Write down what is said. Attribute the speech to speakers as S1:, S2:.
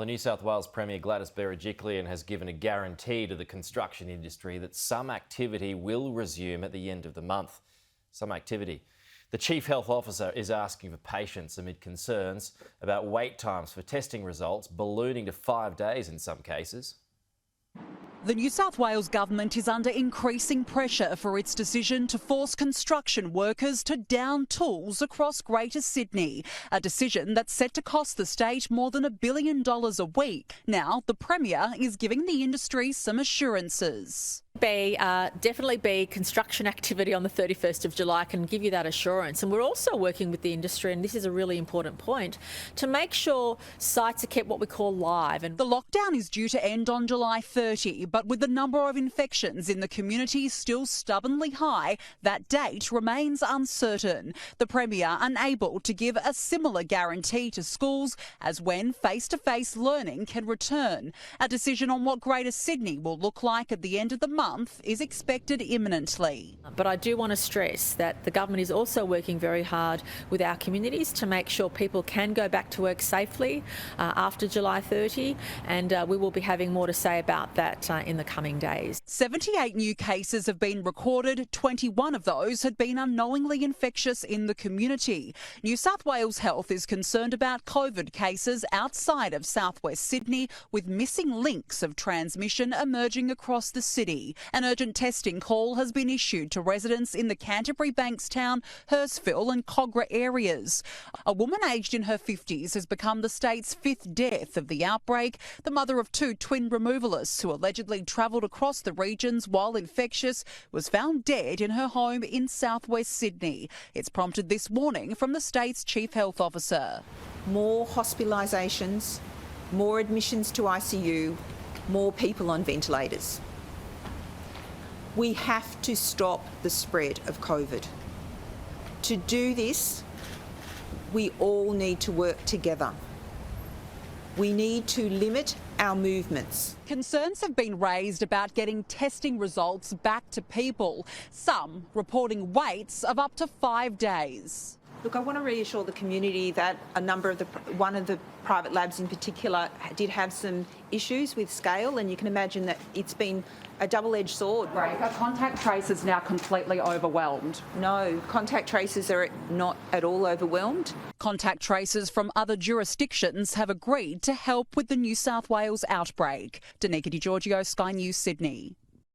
S1: The New South Wales Premier Gladys Berejiklian has given a guarantee to the construction industry that some activity will resume at the end of the month. Some activity. The Chief Health Officer is asking for patience amid concerns about wait times for testing results ballooning to 5 days in some cases.
S2: The New South Wales government is under increasing pressure for its decision to force construction workers to down tools across Greater Sydney, a decision that's set to cost the state more than $1 billion a week. Now, the Premier is giving the industry some assurances.
S3: Definitely be construction activity on the 31st of July. I can give you that assurance. And we're also working with the industry, and this is a really important point, to make sure sites are kept what we call live. And
S2: the lockdown is due to end on July 30, but with the number of infections in the community still stubbornly high, that date remains uncertain. The Premier unable to give a similar guarantee to schools as when face-to-face learning can return. A decision on what Greater Sydney will look like at the end of the month is expected imminently.
S3: But I do want to stress that the government is also working very hard with our communities to make sure people can go back to work safely after July 30, and we will be having more to say about that in the coming days.
S2: 78 new cases have been recorded. 21 of those had been unknowingly infectious in the community. New South Wales Health is concerned about COVID cases outside of southwest Sydney, with missing links of transmission emerging across the city. An urgent testing call has been issued to residents in the Canterbury, Bankstown, Hurstville and Cogra areas. A woman aged in her 50s has become the state's 5th death of the outbreak, the mother of 2 twin removalists who allegedly travelled across the regions while infectious, was found dead in her home in southwest Sydney. It's prompted this warning from the state's Chief Health Officer.
S4: More hospitalisations, more admissions to ICU, more people on ventilators. We have to stop the spread of COVID. To do this, we all need to work together. We need to limit our movements.
S2: Concerns have been raised about getting testing results back to people, some reporting waits of up to 5 days.
S4: Look, I want to reassure the community that one of the private labs in particular did have some issues with scale, and you can imagine that it's been a double-edged sword.
S2: Right, are contact tracers now completely overwhelmed?
S4: No, contact tracers are not at all overwhelmed.
S2: Contact tracers from other jurisdictions have agreed to help with the New South Wales outbreak. Danica Di Giorgio, Sky News, Sydney.